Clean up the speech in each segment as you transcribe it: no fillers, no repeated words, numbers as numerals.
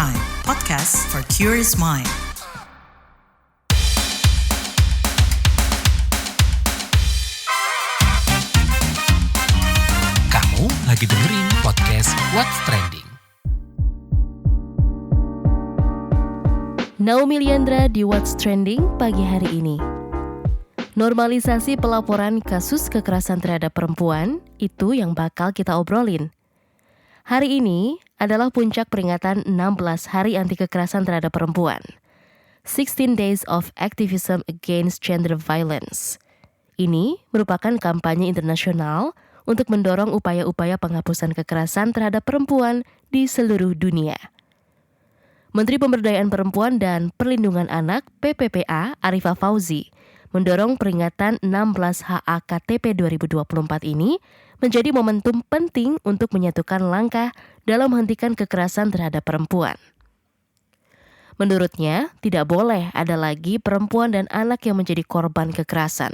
Prime, podcast for curious mind. Kamu lagi dengerin podcast What's Trending. Naomi Liandra di What's Trending pagi hari ini. Normalisasi pelaporan kasus kekerasan terhadap perempuan, itu yang bakal kita obrolin. Hari ini adalah puncak peringatan 16 Hari Anti Kekerasan Terhadap Perempuan. 16 Days of Activism Against Gender Violence. Ini merupakan kampanye internasional untuk mendorong upaya-upaya penghapusan kekerasan terhadap perempuan di seluruh dunia. Menteri Pemberdayaan Perempuan dan Perlindungan Anak (PPPA) Arifah Fauzi mendorong peringatan 16 HAKTP 2024 ini menjadi momentum penting untuk menyatukan langkah dalam menghentikan kekerasan terhadap perempuan. Menurutnya, tidak boleh ada lagi perempuan dan anak yang menjadi korban kekerasan.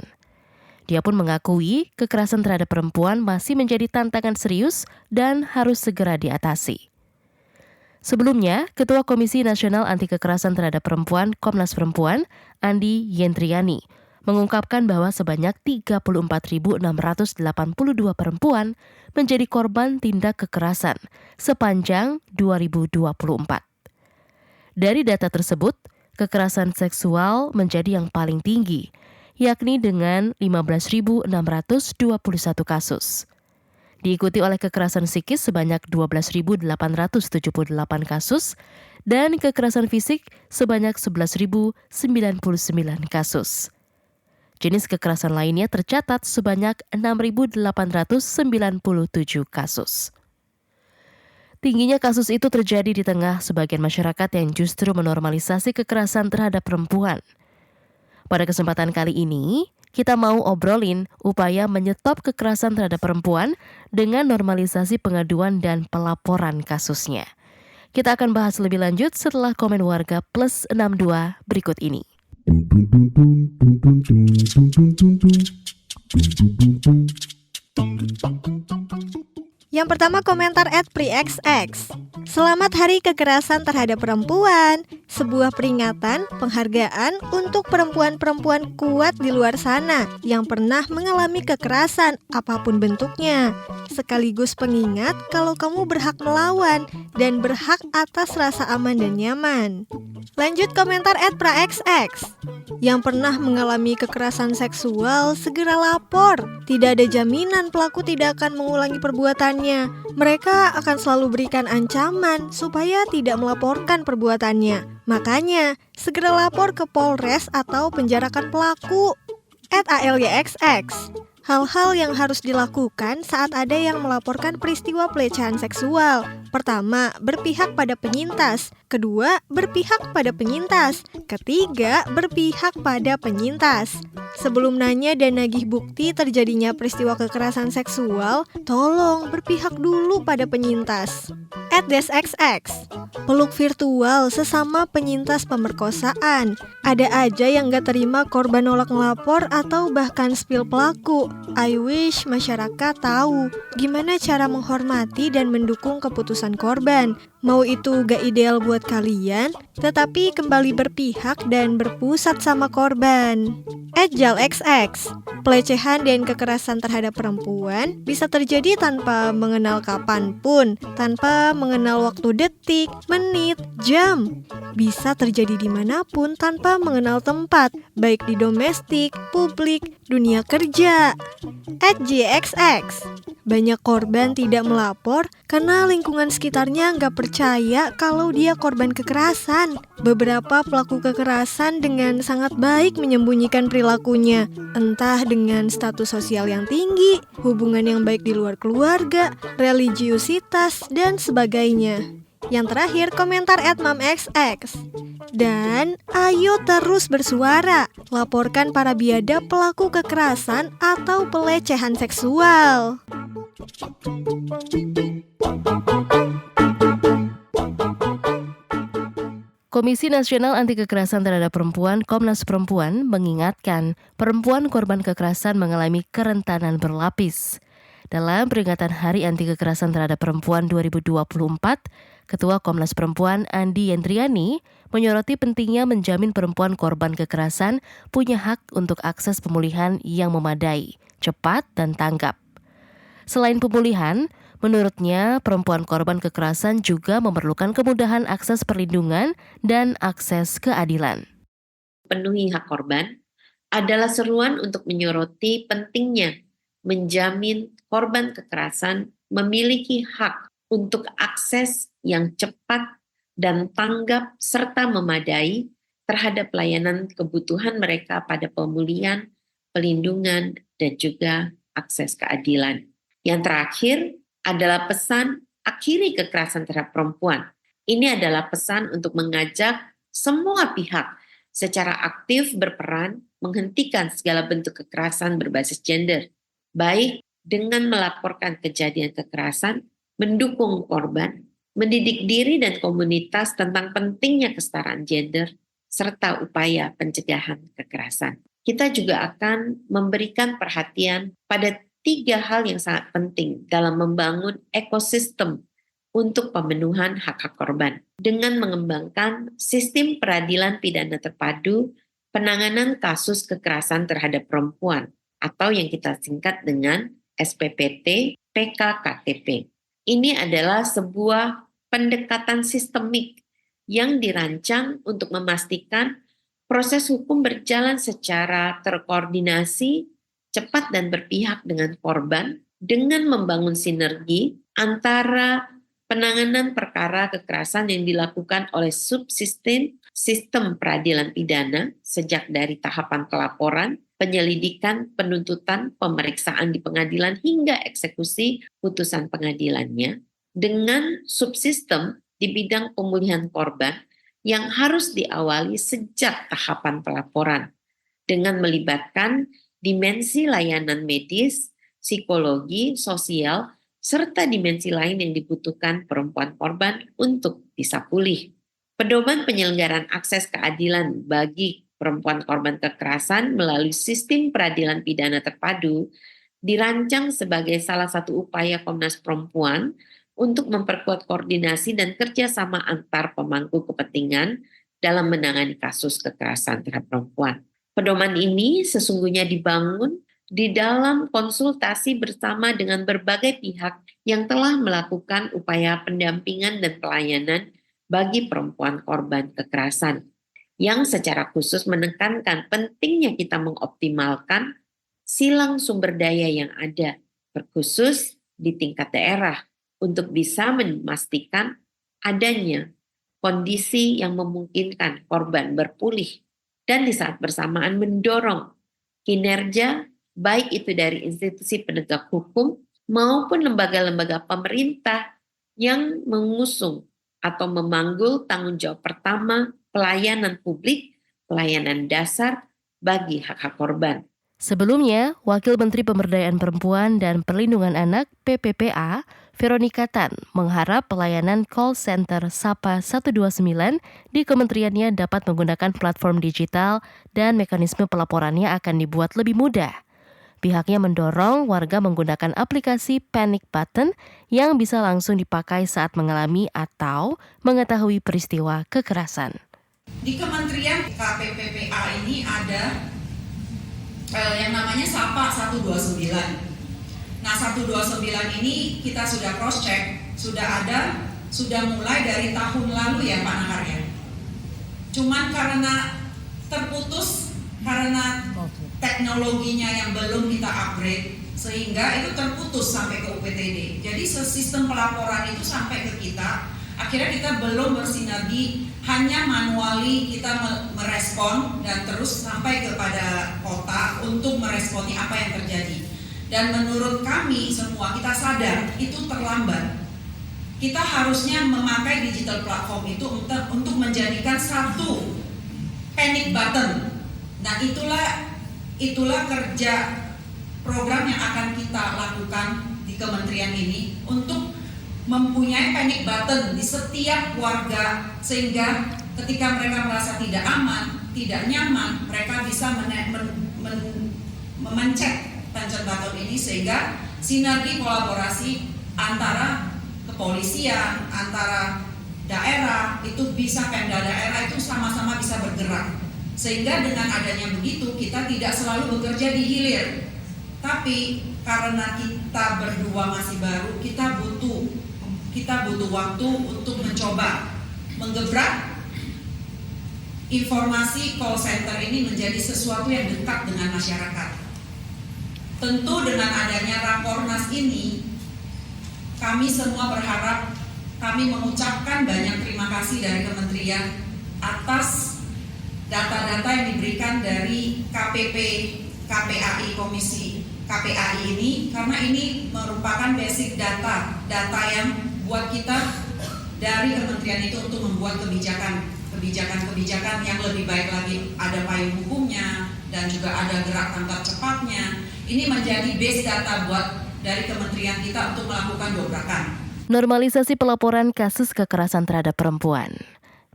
Dia pun mengakui kekerasan terhadap perempuan masih menjadi tantangan serius dan harus segera diatasi. Sebelumnya, Ketua Komisi Nasional Anti Kekerasan Terhadap Perempuan Komnas Perempuan, Andi Yentriani, mengungkapkan bahwa sebanyak 34.682 perempuan menjadi korban tindak kekerasan sepanjang 2024. Dari data tersebut, kekerasan seksual menjadi yang paling tinggi, yakni dengan 15.621 kasus. Diikuti oleh kekerasan psikis sebanyak 12.878 kasus dan kekerasan fisik sebanyak 11.099 kasus. Jenis kekerasan lainnya tercatat sebanyak 6.897 kasus. Tingginya kasus itu terjadi di tengah sebagian masyarakat yang justru menormalisasi kekerasan terhadap perempuan. Pada kesempatan kali ini, kita mau obrolin upaya menyetop kekerasan terhadap perempuan dengan normalisasi pengaduan dan pelaporan kasusnya. Kita akan bahas lebih lanjut setelah komen warga plus 62 berikut ini. Yang pertama komentar @prixx. Selamat Hari Kekerasan Terhadap Perempuan. Sebuah peringatan, penghargaan untuk perempuan-perempuan kuat di luar sana yang pernah mengalami kekerasan apapun bentuknya. Sekaligus pengingat kalau kamu berhak melawan dan berhak atas rasa aman dan nyaman. Lanjut komentar @praxx. Yang pernah mengalami kekerasan seksual, segera lapor. Tidak ada jaminan pelaku tidak akan mengulangi perbuatannya. Mereka akan selalu berikan ancaman supaya tidak melaporkan perbuatannya. Makanya, segera lapor ke Polres atau penjarakan pelaku. @ALYXX. Hal-hal yang harus dilakukan saat ada yang melaporkan peristiwa pelecehan seksual. Pertama, berpihak pada penyintas. Kedua, berpihak pada penyintas. Ketiga, berpihak pada penyintas. Sebelum nanya dan nagih bukti terjadinya peristiwa kekerasan seksual, tolong berpihak dulu pada penyintas. @desxx. Peluk virtual sesama penyintas pemerkosaan. Ada aja yang gak terima korban nolak ngelapor atau bahkan spill pelaku. I wish masyarakat tahu gimana cara menghormati dan mendukung keputusan korban. Mau itu gak ideal buat kalian, tetapi kembali berpihak dan berpusat sama korban. @jalxx. Pelecehan dan kekerasan terhadap perempuan bisa terjadi tanpa mengenal kapanpun, tanpa mengenal waktu detik, menit, jam. Bisa terjadi dimanapun tanpa mengenal tempat, baik di domestik, publik, dunia kerja. @jxx. Banyak korban tidak melapor karena lingkungan sekitarnya nggak percaya kalau dia korban kekerasan. Beberapa pelaku kekerasan dengan sangat baik menyembunyikan perilakunya, entah dengan status sosial yang tinggi, hubungan yang baik di luar keluarga, religiusitas, dan sebagainya. Yang terakhir, komentar @mamxx. Dan ayo terus bersuara, laporkan para biadab pelaku kekerasan atau pelecehan seksual. Komisi Nasional Anti Kekerasan Terhadap Perempuan Komnas Perempuan mengingatkan perempuan korban kekerasan mengalami kerentanan berlapis. Dalam peringatan Hari Anti Kekerasan Terhadap Perempuan 2024, Ketua Komnas Perempuan Andi Yendriani menyoroti pentingnya menjamin perempuan korban kekerasan punya hak untuk akses pemulihan yang memadai, cepat, dan tanggap. Selain pemulihan, menurutnya perempuan korban kekerasan juga memerlukan kemudahan akses perlindungan dan akses keadilan. Penuhi hak korban adalah seruan untuk menyoroti pentingnya menjamin korban kekerasan memiliki hak untuk akses yang cepat dan tanggap serta memadai terhadap layanan kebutuhan mereka pada pemulihan, pelindungan, dan juga akses keadilan. Yang terakhir adalah pesan akhiri kekerasan terhadap perempuan. Ini adalah pesan untuk mengajak semua pihak secara aktif berperan menghentikan segala bentuk kekerasan berbasis gender, baik dengan melaporkan kejadian kekerasan, mendukung korban, mendidik diri dan komunitas tentang pentingnya kesetaraan gender, serta upaya pencegahan kekerasan. Kita juga akan memberikan perhatian pada 3 hal yang sangat penting dalam membangun ekosistem untuk pemenuhan hak-hak korban. Dengan mengembangkan sistem peradilan pidana terpadu, penanganan kasus kekerasan terhadap perempuan, atau yang kita singkat dengan SPPT PKKTP. Ini adalah sebuah pendekatan sistemik yang dirancang untuk memastikan proses hukum berjalan secara terkoordinasi, cepat dan berpihak dengan korban, dengan membangun sinergi antara penanganan perkara kekerasan yang dilakukan oleh subsistem sistem peradilan pidana sejak dari tahapan pelaporan, penyelidikan, penuntutan, pemeriksaan di pengadilan hingga eksekusi putusan pengadilannya, dengan subsistem di bidang pemulihan korban yang harus diawali sejak tahapan pelaporan dengan melibatkan dimensi layanan medis, psikologi, sosial, serta dimensi lain yang dibutuhkan perempuan korban untuk bisa pulih. Pedoman penyelenggaraan akses keadilan bagi perempuan korban kekerasan melalui sistem peradilan pidana terpadu dirancang sebagai salah satu upaya Komnas Perempuan untuk memperkuat koordinasi dan kerjasama antar pemangku kepentingan dalam menangani kasus kekerasan terhadap perempuan. Pedoman ini sesungguhnya dibangun di dalam konsultasi bersama dengan berbagai pihak yang telah melakukan upaya pendampingan dan pelayanan bagi perempuan korban kekerasan, yang secara khusus menekankan pentingnya kita mengoptimalkan silang sumber daya yang ada, terkhusus di tingkat daerah, untuk bisa memastikan adanya kondisi yang memungkinkan korban berpulih, dan di saat bersamaan mendorong kinerja baik itu dari institusi penegak hukum maupun lembaga-lembaga pemerintah yang mengusung atau memanggul tanggung jawab pertama pelayanan publik, pelayanan dasar bagi hak-hak korban. Sebelumnya, Wakil Menteri Pemberdayaan Perempuan dan Perlindungan Anak (PPPA) Veronica Tan mengharap pelayanan call center Sapa 129 di kementeriannya dapat menggunakan platform digital dan mekanisme pelaporannya akan dibuat lebih mudah. Pihaknya mendorong warga menggunakan aplikasi Panic Button yang bisa langsung dipakai saat mengalami atau mengetahui peristiwa kekerasan. Di Kementerian KPPPA ini ada yang namanya Sapa 129. Nah, 129 ini kita sudah cross check, sudah mulai dari tahun lalu ya Pak Nahar ya. Cuman karena terputus karena teknologinya yang belum kita upgrade sehingga itu terputus sampai ke UPTD. Jadi sistem pelaporan itu sampai ke kita, akhirnya kita belum bersinergi, hanya manuali kita merespon dan terus sampai kepada kota untuk meresponi apa yang terjadi. Dan menurut kami semua, kita sadar itu terlambat. Kita harusnya memakai digital platform itu untuk menjadikan satu panic button. Nah, itulah kerja program yang akan kita lakukan di kementerian ini untuk mempunyai panic button di setiap warga, sehingga ketika mereka merasa tidak aman, tidak nyaman, mereka bisa memencet pencet button ini, sehingga sinergi kolaborasi antara kepolisian, antara daerah, itu bisa Pemda daerah itu sama-sama bisa bergerak. Sehingga dengan adanya begitu kita tidak selalu bekerja di hilir. Tapi karena kita berdua masih baru, kita butuh waktu untuk mencoba menggebrak informasi call center ini menjadi sesuatu yang dekat dengan masyarakat. Tentu dengan adanya Rakornas ini, kami semua berharap, kami mengucapkan banyak terima kasih dari Kementerian atas data-data yang diberikan dari KPAI Komisi KPAI ini, karena ini merupakan basic data yang buat kita dari kementerian itu untuk membuat kebijakan yang lebih baik lagi, ada payung hukumnya dan juga ada gerak tangkap cepatnya. Ini menjadi base data buat dari kementerian kita untuk melakukan dobrakan. Normalisasi pelaporan kasus kekerasan terhadap perempuan.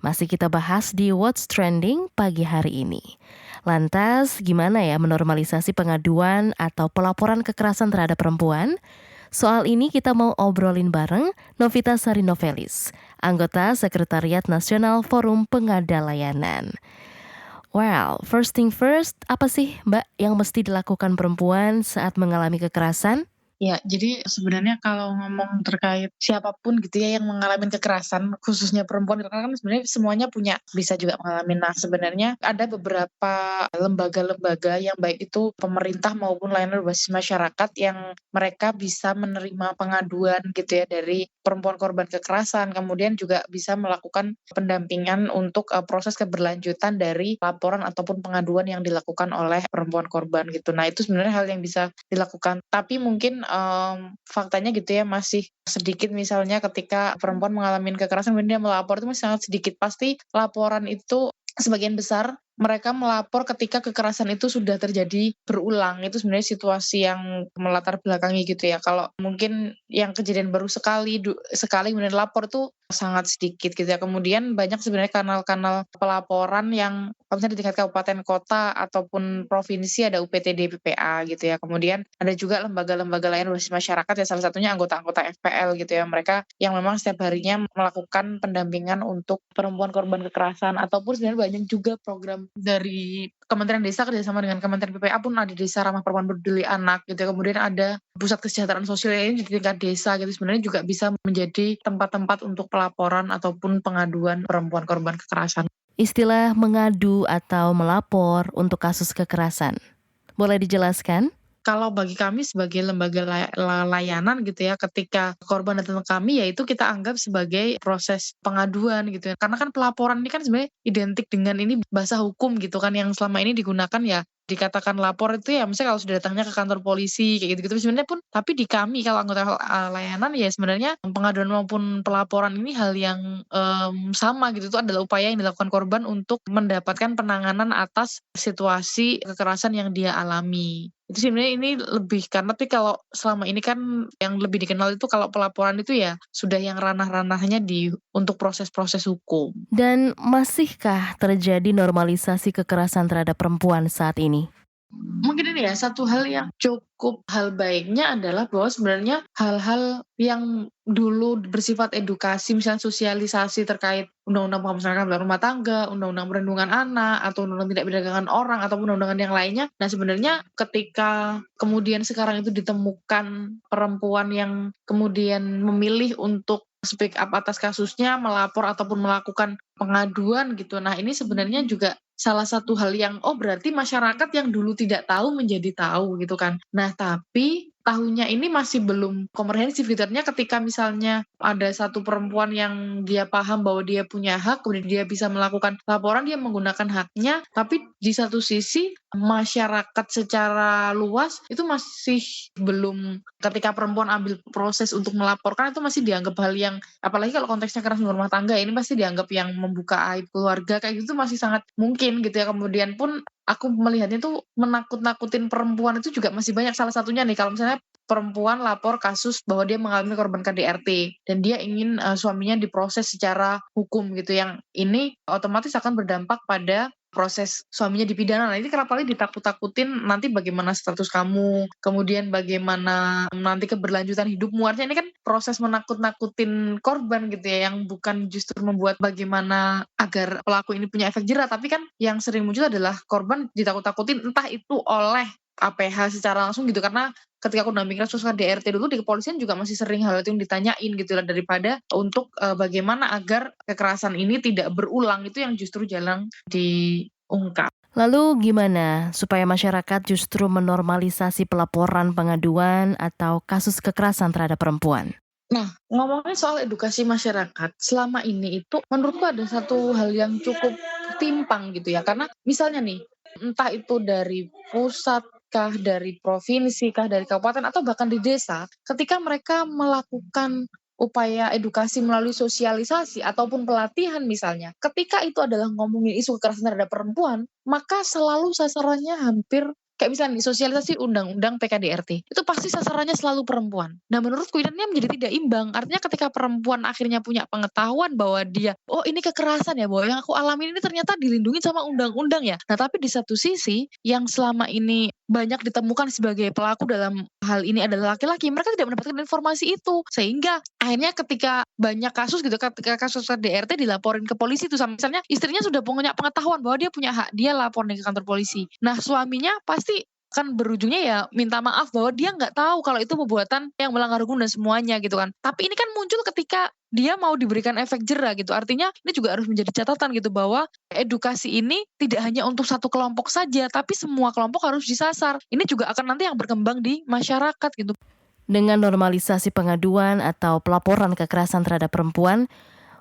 Masih kita bahas di What's Trending pagi hari ini. Lantas, gimana ya menormalisasi pengaduan atau pelaporan kekerasan terhadap perempuan? Soal ini kita mau obrolin bareng Novita Sari Novelis, anggota Sekretariat Nasional Forum Pengada Layanan. Well, first thing first, apa sih Mbak yang mesti dilakukan perempuan saat mengalami kekerasan? Ya, jadi sebenarnya kalau ngomong terkait siapapun gitu ya yang mengalami kekerasan, khususnya perempuan, karena kan sebenarnya semuanya bisa juga mengalami. Nah, sebenarnya ada beberapa lembaga-lembaga yang baik itu pemerintah maupun layanan berbasis masyarakat yang mereka bisa menerima pengaduan gitu ya dari perempuan korban kekerasan, kemudian juga bisa melakukan pendampingan untuk proses keberlanjutan dari laporan ataupun pengaduan yang dilakukan oleh perempuan korban gitu. Nah, itu sebenarnya hal yang bisa dilakukan. Tapi mungkin faktanya gitu ya masih sedikit, misalnya ketika perempuan mengalami kekerasan kemudian dia melapor itu masih sangat sedikit. Pasti laporan itu sebagian besar mereka melapor ketika kekerasan itu sudah terjadi berulang. Itu sebenarnya situasi yang melatar belakangi gitu ya. Kalau mungkin yang kejadian baru sekali kemudian lapor itu sangat sedikit gitu ya. Kemudian banyak sebenarnya kanal-kanal pelaporan yang misalnya di tingkat kabupaten kota ataupun provinsi ada UPTD PPA gitu ya. Kemudian ada juga lembaga-lembaga lain berbasis masyarakat ya, salah satunya anggota-anggota FPL gitu ya. Mereka yang memang setiap harinya melakukan pendampingan untuk perempuan korban kekerasan, ataupun sebenarnya banyak juga program dari Kementerian Desa kerjasama dengan Kementerian PPA pun ada Desa Ramah Perempuan Peduli Anak gitu. Kemudian ada Pusat Kesejahteraan Sosial ini di tingkat desa gitu. Sebenarnya juga bisa menjadi tempat-tempat untuk pelaporan ataupun pengaduan perempuan korban kekerasan. Istilah mengadu atau melapor untuk kasus kekerasan, boleh dijelaskan? Kalau bagi kami sebagai lembaga layanan gitu ya, ketika korban datang ke kami, ya itu kita anggap sebagai proses pengaduan gitu ya. Karena kan pelaporan ini kan sebenarnya identik dengan ini bahasa hukum gitu kan, yang selama ini digunakan ya dikatakan lapor itu ya misalnya kalau sudah datangnya ke kantor polisi kayak gitu-gitu. Sebenarnya pun tapi di kami kalau anggota layanan ya sebenarnya pengaduan maupun pelaporan ini hal yang sama gitu. Itu adalah upaya yang dilakukan korban untuk mendapatkan penanganan atas situasi kekerasan yang dia alami. Itu sebenarnya ini lebih karena, tapi kalau selama ini kan yang lebih dikenal itu kalau pelaporan itu ya sudah yang ranah-ranahnya untuk proses-proses hukum. Dan masihkah terjadi normalisasi kekerasan terhadap perempuan saat ini? Mungkin ini ya satu hal yang cukup hal baiknya adalah bahwa sebenarnya hal-hal yang dulu bersifat edukasi, misalnya sosialisasi terkait undang-undang penghapusan kekerasan rumah tangga, undang-undang perlindungan anak, atau undang-undang tidak perdagangan orang, ataupun undang-undang yang lainnya. Nah sebenarnya ketika kemudian sekarang itu ditemukan perempuan yang kemudian memilih untuk speak up atas kasusnya, melapor ataupun melakukan pengaduan gitu. Nah ini sebenarnya juga salah satu hal yang berarti masyarakat yang dulu tidak tahu menjadi tahu gitu kan. Nah tapi tahunya ini masih belum komprehensif gitu. Artinya ketika misalnya ada satu perempuan yang dia paham bahwa dia punya hak, kemudian dia bisa melakukan laporan, dia menggunakan haknya, tapi di satu sisi masyarakat secara luas itu masih belum, ketika perempuan ambil proses untuk melaporkan itu masih dianggap hal yang, apalagi kalau konteksnya kekerasan rumah tangga, ini pasti dianggap yang membuka aib keluarga kayak gitu masih sangat mungkin gitu ya. Kemudian pun aku melihatnya tuh menakut-nakutin perempuan itu juga masih banyak. Salah satunya nih kalau misalnya perempuan lapor kasus bahwa dia mengalami korban KDRT dan dia ingin suaminya diproses secara hukum gitu, yang ini otomatis akan berdampak pada proses suaminya dipidana. Nah, ini kenapa ditakut-takutin nanti bagaimana status kamu, kemudian bagaimana nanti keberlanjutan hidupmu. Artinya ini kan proses menakut-nakutin korban gitu ya, yang bukan justru membuat bagaimana agar pelaku ini punya efek jerah, tapi kan yang sering muncul adalah korban ditakut-takutin entah itu oleh APH secara langsung gitu, karena ketika aku dampingi kasus KDRT dulu di kepolisian juga masih sering hal itu yang ditanyain gitu lah, daripada untuk bagaimana agar kekerasan ini tidak berulang, itu yang justru jarang diungkap. Lalu gimana supaya masyarakat justru menormalisasi pelaporan pengaduan atau kasus kekerasan terhadap perempuan? Nah, ngomongin soal edukasi masyarakat, selama ini itu menurutku ada satu hal yang cukup timpang gitu ya. Karena misalnya nih, entah itu dari pusat kah, dari provinsi kah, dari kabupaten, atau bahkan di desa, ketika mereka melakukan upaya edukasi melalui sosialisasi ataupun pelatihan misalnya, ketika itu adalah ngomongin isu kekerasan terhadap perempuan, maka selalu sasarannya hampir kayak misalnya nih, sosialisasi undang-undang PKDRT, itu pasti sasarannya selalu perempuan. Nah, menurutku ini menjadi tidak imbang. Artinya ketika perempuan akhirnya punya pengetahuan bahwa dia, oh ini kekerasan ya, bahwa yang aku alami ini ternyata dilindungi sama undang-undang ya. Nah, tapi di satu sisi, yang selama ini banyak ditemukan sebagai pelaku dalam hal ini adalah laki-laki, mereka tidak mendapatkan informasi itu. Sehingga akhirnya ketika banyak kasus gitu, ketika kasus KDRT dilaporin ke polisi itu, misalnya istrinya sudah punya pengetahuan bahwa dia punya hak, dia lapor nih ke kantor polisi. Nah, suaminya pasti kan berujungnya ya minta maaf bahwa dia nggak tahu kalau itu perbuatan yang melanggar hukum dan semuanya gitu kan. Tapi ini kan muncul ketika dia mau diberikan efek jerah gitu. Artinya ini juga harus menjadi catatan gitu bahwa edukasi ini tidak hanya untuk satu kelompok saja, tapi semua kelompok harus disasar. Ini juga akan nanti yang berkembang di masyarakat gitu. Dengan normalisasi pengaduan atau pelaporan kekerasan terhadap perempuan,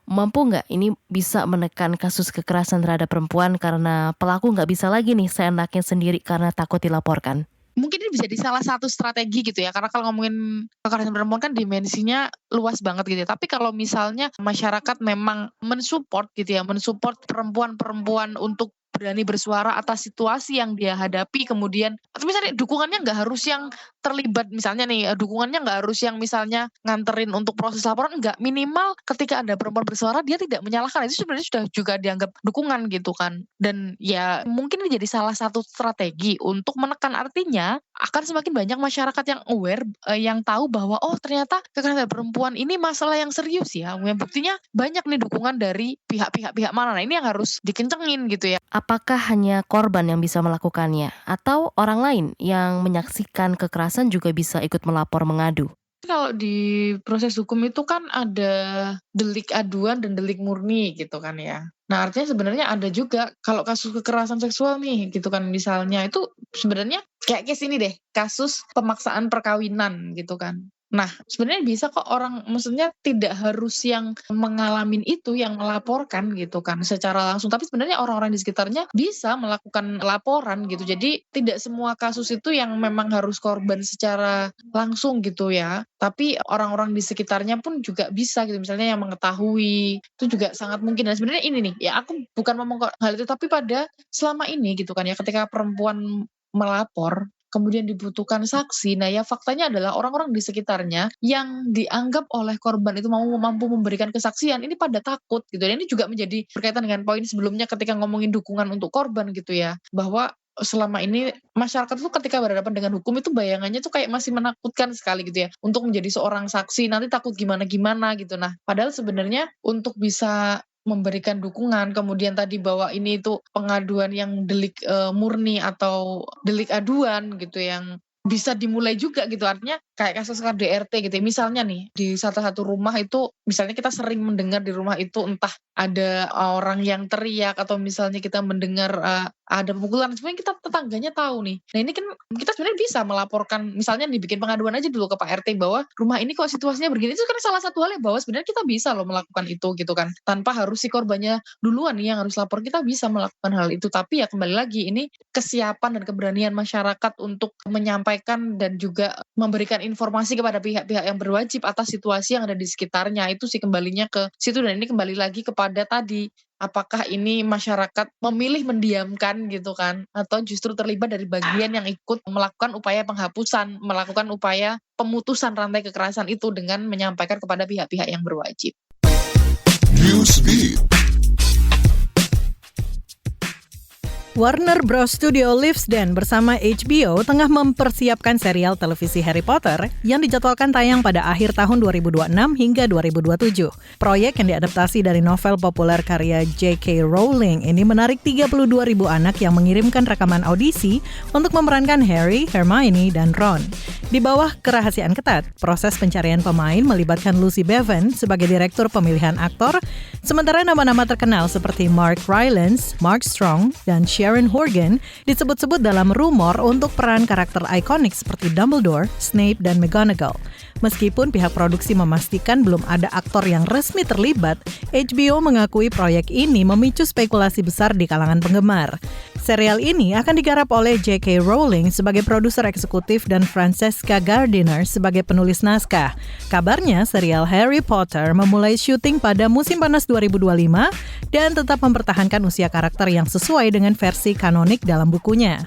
mampu nggak ini bisa menekan kasus kekerasan terhadap perempuan karena pelaku nggak bisa lagi nih seenaknya sendiri karena takut dilaporkan? Mungkin ini bisa jadi salah satu strategi gitu ya, karena kalau ngomongin kekerasan perempuan kan dimensinya luas banget gitu ya. Tapi kalau misalnya masyarakat memang mensupport gitu ya, mensupport perempuan-perempuan untuk berani bersuara atas situasi yang dia hadapi, kemudian atau misalnya dukungannya nggak harus yang terlibat, misalnya nih dukungannya nggak harus yang misalnya nganterin untuk proses laporan, nggak, minimal ketika ada perempuan bersuara dia tidak menyalahkan, itu sebenarnya sudah juga dianggap dukungan gitu kan. Dan ya mungkin ini jadi salah satu strategi untuk menekan, artinya akan semakin banyak masyarakat yang aware, yang tahu bahwa oh ternyata kekerasan perempuan ini masalah yang serius ya, yang buktinya banyak nih dukungan dari pihak-pihak mana. Nah, ini yang harus dikencengin gitu ya. Apakah hanya korban yang bisa melakukannya atau orang lain yang menyaksikan kekerasan juga bisa ikut melapor mengadu? Kalau di proses hukum itu kan ada delik aduan dan delik murni gitu kan ya. Nah, artinya sebenarnya ada juga kalau kasus kekerasan seksual nih gitu kan, misalnya itu sebenarnya kayak case ini deh, kasus pemaksaan perkawinan gitu kan. Nah, sebenarnya bisa kok orang, maksudnya tidak harus yang mengalami itu yang melaporkan gitu kan secara langsung, tapi sebenarnya orang-orang di sekitarnya bisa melakukan laporan gitu. Jadi tidak semua kasus itu yang memang harus korban secara langsung gitu ya, tapi orang-orang di sekitarnya pun juga bisa gitu, misalnya yang mengetahui, itu juga sangat mungkin. Dan sebenarnya ini nih, ya aku bukan ngomong hal itu, tapi pada selama ini gitu kan ya, ketika perempuan melapor kemudian dibutuhkan saksi, nah ya faktanya adalah orang-orang di sekitarnya yang dianggap oleh korban itu mampu memberikan kesaksian, ini pada takut gitu. Dan ini juga menjadi berkaitan dengan poin sebelumnya ketika ngomongin dukungan untuk korban gitu ya, bahwa selama ini masyarakat tuh ketika berhadapan dengan hukum itu bayangannya tuh kayak masih menakutkan sekali gitu ya, untuk menjadi seorang saksi nanti takut gimana-gimana gitu. Nah, padahal sebenarnya untuk bisa memberikan dukungan, kemudian tadi bahwa ini itu pengaduan yang delik murni atau delik aduan gitu yang bisa dimulai juga gitu, artinya kayak kasus KDRT gitu ya. Misalnya nih di satu rumah itu, misalnya kita sering mendengar di rumah itu entah ada orang yang teriak atau misalnya kita mendengar ada pemukulan, sebenarnya kita tetangganya tahu nih. Nah, ini kan kita sebenarnya bisa melaporkan, misalnya dibikin pengaduan aja dulu ke Pak RT bahwa rumah ini kok situasinya begini. Itu kan salah satu hal yang bahwa sebenarnya kita bisa loh melakukan itu gitu kan, tanpa harus si korbannya duluan nih yang harus lapor, kita bisa melakukan hal itu. Tapi ya kembali lagi, ini kesiapan dan keberanian masyarakat untuk menyampaikan dan juga memberikan informasi kepada pihak-pihak yang berwajib atas situasi yang ada di sekitarnya, itu sih kembalinya ke situ. Dan ini kembali lagi kepada tadi, apakah ini masyarakat memilih mendiamkan gitu kan, atau justru terlibat dari bagian yang ikut melakukan upaya penghapusan, melakukan upaya pemutusan rantai kekerasan itu dengan menyampaikan kepada pihak-pihak yang berwajib. Warner Bros. Studio Livesden bersama HBO tengah mempersiapkan serial televisi Harry Potter yang dijadwalkan tayang pada akhir tahun 2026 hingga 2027. Proyek yang diadaptasi dari novel populer karya J.K. Rowling ini menarik 32.000 anak yang mengirimkan rekaman audisi untuk memerankan Harry, Hermione, dan Ron. Di bawah kerahasiaan ketat, proses pencarian pemain melibatkan Lucy Bevan sebagai direktur pemilihan aktor, sementara nama-nama terkenal seperti Mark Rylance, Mark Strong, dan Sharon Horgan disebut-sebut dalam rumor untuk peran karakter ikonik seperti Dumbledore, Snape, dan McGonagall. Meskipun pihak produksi memastikan belum ada aktor yang resmi terlibat, HBO mengakui proyek ini memicu spekulasi besar di kalangan penggemar. Serial ini akan digarap oleh J.K. Rowling sebagai produser eksekutif dan Francesca Gardiner sebagai penulis naskah. Kabarnya, serial Harry Potter memulai syuting pada musim panas 2025 dan tetap mempertahankan usia karakter yang sesuai dengan versi kanonik dalam bukunya.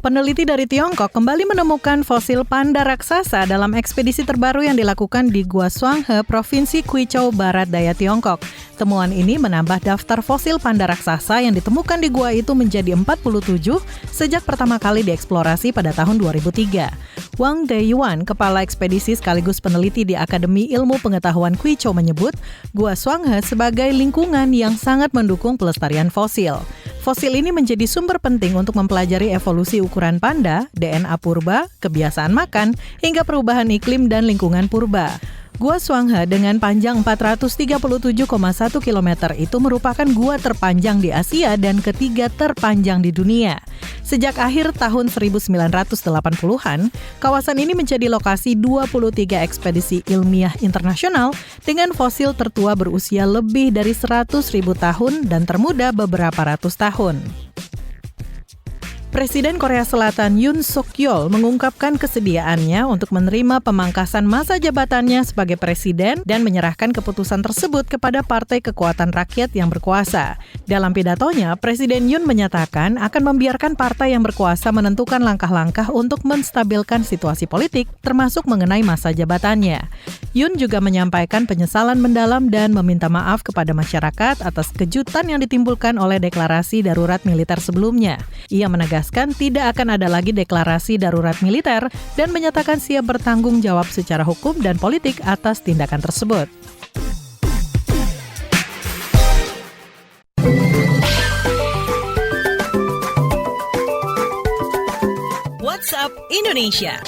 Peneliti dari Tiongkok kembali menemukan fosil panda raksasa dalam ekspedisi terbaru yang dilakukan di Gua Zhuanghe, Provinsi Guizhou, Barat Daya Tiongkok. Temuan ini menambah daftar fosil panda raksasa yang ditemukan di gua itu menjadi 47 sejak pertama kali dieksplorasi pada tahun 2003. Wang Deyuan, kepala ekspedisi sekaligus peneliti di Akademi Ilmu Pengetahuan Guizhou menyebut Gua Zhuanghe sebagai lingkungan yang sangat mendukung pelestarian fosil. Fosil ini menjadi sumber penting untuk mempelajari evolusi ukuran panda, DNA purba, kebiasaan makan, hingga perubahan iklim dan lingkungan purba. Gua Zhuanghe dengan panjang 437,1 km itu merupakan gua terpanjang di Asia dan ketiga terpanjang di dunia. Sejak akhir tahun 1980-an, kawasan ini menjadi lokasi 23 ekspedisi ilmiah internasional dengan fosil tertua berusia lebih dari 100.000 tahun dan termuda beberapa ratus tahun. Presiden Korea Selatan Yoon Suk Yeol mengungkapkan kesediaannya untuk menerima pemangkasan masa jabatannya sebagai presiden dan menyerahkan keputusan tersebut kepada Partai Kekuatan Rakyat yang berkuasa. Dalam pidatonya, Presiden Yoon menyatakan akan membiarkan partai yang berkuasa menentukan langkah-langkah untuk menstabilkan situasi politik, termasuk mengenai masa jabatannya. Yoon juga menyampaikan penyesalan mendalam dan meminta maaf kepada masyarakat atas kejutan yang ditimbulkan oleh deklarasi darurat militer sebelumnya. Ia menegaskan tidak akan ada lagi deklarasi darurat militer dan menyatakan siap bertanggung jawab secara hukum dan politik atas tindakan tersebut. WhatsApp Indonesia.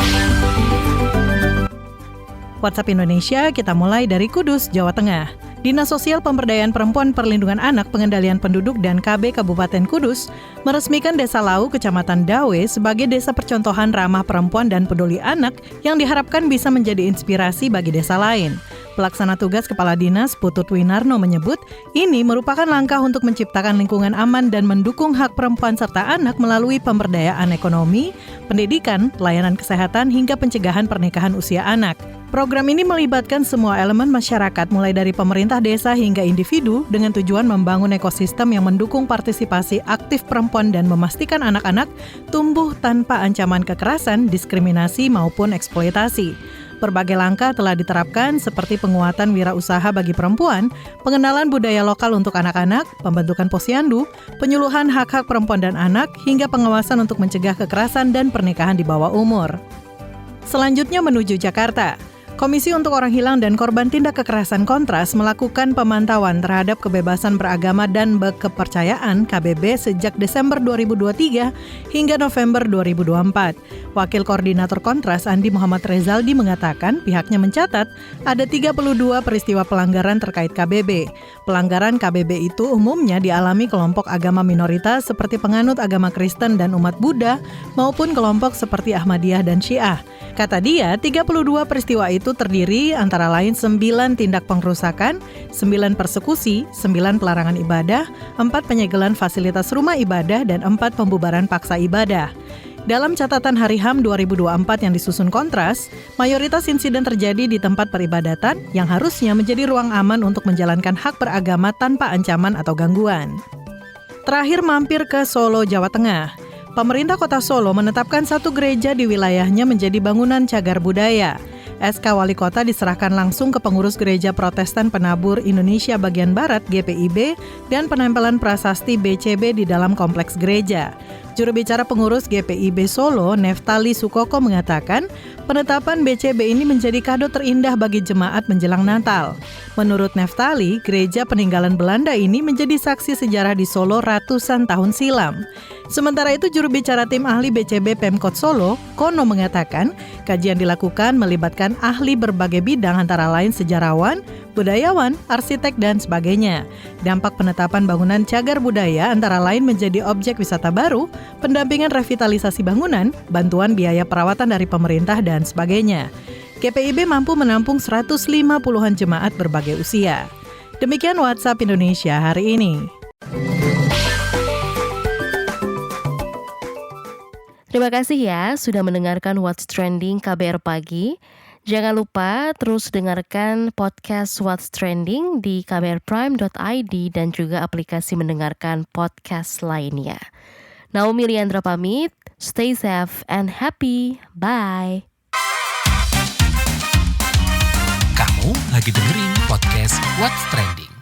WhatsApp Indonesia, kita mulai dari Kudus, Jawa Tengah. Dinas Sosial Pemberdayaan Perempuan Perlindungan Anak Pengendalian Penduduk dan KB Kabupaten Kudus meresmikan Desa Lau, Kecamatan Dawe sebagai desa percontohan ramah perempuan dan peduli anak yang diharapkan bisa menjadi inspirasi bagi desa lain. Pelaksana tugas Kepala Dinas Putut Winarno menyebut ini merupakan langkah untuk menciptakan lingkungan aman dan mendukung hak perempuan serta anak melalui pemberdayaan ekonomi, pendidikan, pelayanan kesehatan hingga pencegahan pernikahan usia anak. Program ini melibatkan semua elemen masyarakat mulai dari pemerintah desa hingga individu dengan tujuan membangun ekosistem yang mendukung partisipasi aktif perempuan dan memastikan anak-anak tumbuh tanpa ancaman kekerasan, diskriminasi maupun eksploitasi. Berbagai langkah telah diterapkan seperti penguatan wirausaha bagi perempuan, pengenalan budaya lokal untuk anak-anak, pembentukan posyandu, penyuluhan hak-hak perempuan dan anak, hingga pengawasan untuk mencegah kekerasan dan pernikahan di bawah umur. Selanjutnya menuju Jakarta. Komisi untuk Orang Hilang dan Korban Tindak Kekerasan Kontras melakukan pemantauan terhadap kebebasan beragama dan berkepercayaan KBB sejak Desember 2023 hingga November 2024. Wakil Koordinator Kontras Andi Muhammad Rezaldi mengatakan pihaknya mencatat ada 32 peristiwa pelanggaran terkait KBB. Pelanggaran KBB itu umumnya dialami kelompok agama minoritas seperti penganut agama Kristen dan umat Buddha maupun kelompok seperti Ahmadiyah dan Syiah. Kata dia, 32 peristiwa itu terdiri antara lain 9 tindak pengrusakan, 9 persekusi, 9 pelarangan ibadah, 4 penyegelan fasilitas rumah ibadah, dan 4 pembubaran paksa ibadah. Dalam catatan Hari HAM 2024 yang disusun Kontras, mayoritas insiden terjadi di tempat peribadatan yang harusnya menjadi ruang aman untuk menjalankan hak beragama tanpa ancaman atau gangguan. Terakhir mampir ke Solo, Jawa Tengah. Pemerintah Kota Solo menetapkan satu gereja di wilayahnya menjadi bangunan cagar budaya. SK Wali Kota diserahkan langsung ke pengurus Gereja Protestan Penabur Indonesia bagian Barat GPIB dan penempelan prasasti BCB di dalam kompleks gereja. Juru bicara pengurus GPIB Solo, Neftali Sukoko mengatakan, penetapan BCB ini menjadi kado terindah bagi jemaat menjelang Natal. Menurut Neftali, gereja peninggalan Belanda ini menjadi saksi sejarah di Solo ratusan tahun silam. Sementara itu, juru bicara tim ahli BCB Pemkot Solo, Kono mengatakan, kajian dilakukan melibatkan ahli berbagai bidang antara lain sejarawan, budayawan, arsitek, dan sebagainya. Dampak penetapan bangunan cagar budaya antara lain menjadi objek wisata baru, pendampingan revitalisasi bangunan, bantuan biaya perawatan dari pemerintah, dan sebagainya. GPIB mampu menampung 150-an jemaat berbagai usia. Demikian WhatsApp Indonesia hari ini. Terima kasih ya sudah mendengarkan What's Trending KBR Pagi. Jangan lupa terus dengarkan podcast What's Trending di kbrprime.id dan juga aplikasi mendengarkan podcast lainnya. Naomi Liandra pamit, stay safe and happy. Bye. Kamu lagi dengerin podcast What's Trending.